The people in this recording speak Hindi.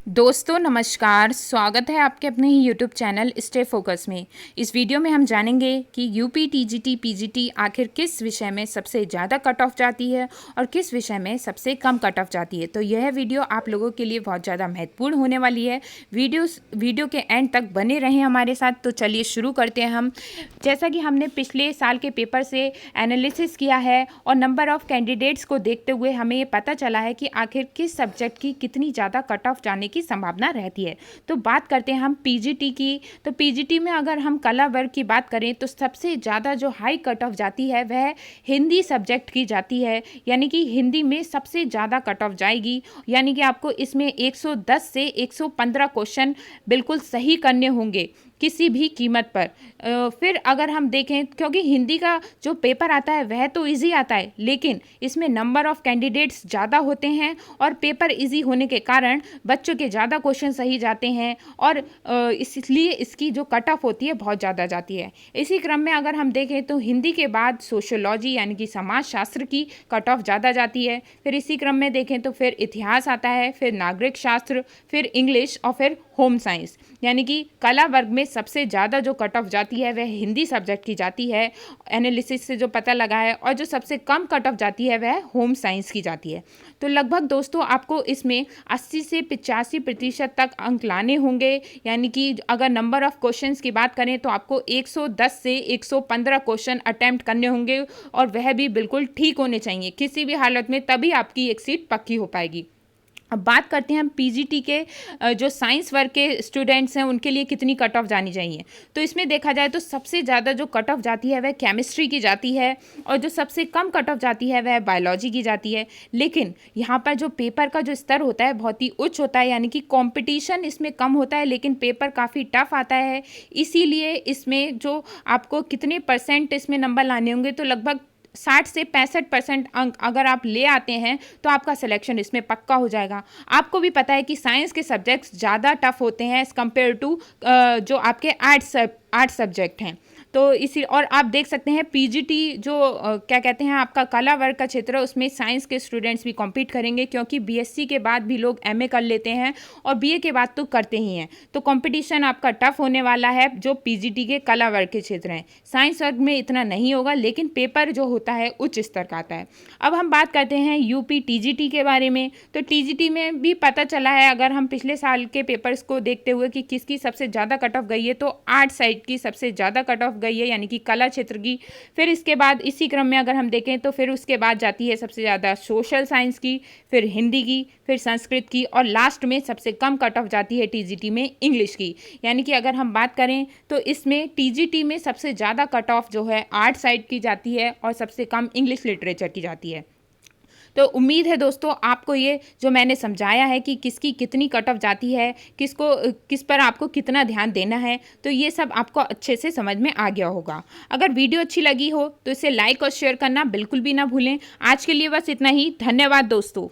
दोस्तों नमस्कार, स्वागत है आपके अपने ही यूट्यूब चैनल स्टे फोकस में। इस वीडियो में हम जानेंगे कि यूपी टीजीटी पीजीटी आखिर किस विषय में सबसे ज़्यादा कट ऑफ जाती है और किस विषय में सबसे कम कट ऑफ जाती है। तो यह वीडियो आप लोगों के लिए बहुत ज़्यादा महत्वपूर्ण होने वाली है। वीडियो के एंड तक बने रहें हमारे साथ। तो चलिए शुरू करते हैं हम। जैसा कि हमने पिछले साल के पेपर से एनालिसिस किया है और नंबर ऑफ़ कैंडिडेट्स को देखते हुए हमें ये पता चला है कि आखिर किस सब्जेक्ट की कितनी ज़्यादा कट ऑफ जाने की संभावना रहती है। तो बात करते हैं हम पीजीटी की। तो पीजीटी में अगर हम कला वर्ग की बात करें तो सबसे ज़्यादा जो हाई कट ऑफ जाती है वह हिंदी सब्जेक्ट की जाती है, यानी कि हिंदी में सबसे ज़्यादा कट ऑफ जाएगी। यानी कि आपको इसमें 110 से 115 क्वेश्चन बिल्कुल सही करने होंगे किसी भी कीमत पर। फिर अगर हम देखें, क्योंकि हिंदी का जो पेपर आता है वह तो इजी आता है, लेकिन इसमें नंबर ऑफ़ कैंडिडेट्स ज़्यादा होते हैं और पेपर इजी होने के कारण बच्चों के ज़्यादा क्वेश्चन सही जाते हैं और इसलिए इसकी जो कट ऑफ होती है बहुत ज़्यादा जाती है। इसी क्रम में अगर हम देखें तो हिंदी के बाद सोशियोलॉजी यानी कि समाजशास्त्र की कट ऑफ ज़्यादा जाती है। फिर इसी क्रम में देखें तो फिर इतिहास आता है, फिर नागरिक शास्त्र, फिर इंग्लिश और फिर होम साइंस। यानी कि कला वर्ग में सबसे ज़्यादा जो कट ऑफ जाती है वह हिंदी सब्जेक्ट की जाती है, एनालिसिस से जो पता लगा है, और जो सबसे कम कट ऑफ जाती है वह होम साइंस की जाती है। तो लगभग दोस्तों आपको इसमें 80 से 85% तक अंक लाने होंगे। यानी कि अगर नंबर ऑफ़ क्वेश्चंस की बात करें तो आपको 110 से 115 क्वेश्चन अटैम्प्ट करने होंगे और वह भी बिल्कुल ठीक होने चाहिए किसी भी हालत में, तभी आपकी एक सीट पक्की हो पाएगी। अब बात करते हैं हम पीजीटी के जो साइंस वर्ग के स्टूडेंट्स हैं उनके लिए कितनी कट ऑफ जानी चाहिए। तो इसमें देखा जाए तो सबसे ज़्यादा जो कट ऑफ जाती है वह केमिस्ट्री की जाती है और जो सबसे कम कट ऑफ जाती है वह बायोलॉजी की जाती है। लेकिन यहाँ पर जो पेपर का जो स्तर होता है बहुत ही उच्च होता है, यानी कि कंपटीशन इसमें कम होता है लेकिन पेपर काफ़ी टफ आता है। इसीलिए इसमें जो आपको कितने परसेंट इसमें नंबर लाने होंगे, तो लगभग 60 से 65% अंक अगर आप ले आते हैं तो आपका सिलेक्शन इसमें पक्का हो जाएगा। आपको भी पता है कि साइंस के सब्जेक्ट्स ज़्यादा टफ होते हैं एज़ कम्पेयर टू जो आपके आर्ट्स सब्जेक्ट हैं। तो इसी और आप देख सकते हैं पीजीटी जो क्या कहते हैं आपका कला वर्ग का क्षेत्र है, उसमें साइंस के स्टूडेंट्स भी कॉम्पीट करेंगे, क्योंकि बीएससी के बाद भी लोग एमए कर लेते हैं और बीए के बाद तो करते ही हैं। तो कंपटीशन आपका टफ होने वाला है जो पीजीटी के कला वर्ग के क्षेत्र हैं। साइंस वर्ग में इतना नहीं होगा, लेकिन पेपर जो होता है उच्च स्तर का आता है। अब हम बात करते हैं यूपी टीजीटी के बारे में। तो टीजीटी में भी पता चला है, अगर हम पिछले साल के पेपर्स को देखते हुए कि किसकी सबसे ज़्यादा कट ऑफ गई है, तो आर्ट साइड की सबसे ज़्यादा कट ऑफ गई है, यानी कि कला क्षेत्र की। फिर इसके बाद इसी क्रम में अगर हम देखें तो फिर उसके बाद जाती है सबसे ज़्यादा सोशल साइंस की, फिर हिंदी की, फिर संस्कृत की, और लास्ट में सबसे कम कट ऑफ जाती है टीजीटी में इंग्लिश की। यानी कि अगर हम बात करें तो इसमें टीजीटी में सबसे ज़्यादा कट ऑफ जो है आर्ट साइड की जाती है और सबसे कम इंग्लिश लिटरेचर की जाती है। तो उम्मीद है दोस्तों आपको ये जो मैंने समझाया है कि किसकी कितनी कट ऑफ जाती है, किस पर आपको कितना ध्यान देना है, तो ये सब आपको अच्छे से समझ में आ गया होगा। अगर वीडियो अच्छी लगी हो तो इसे लाइक और शेयर करना बिल्कुल भी ना भूलें। आज के लिए बस इतना ही। धन्यवाद दोस्तों।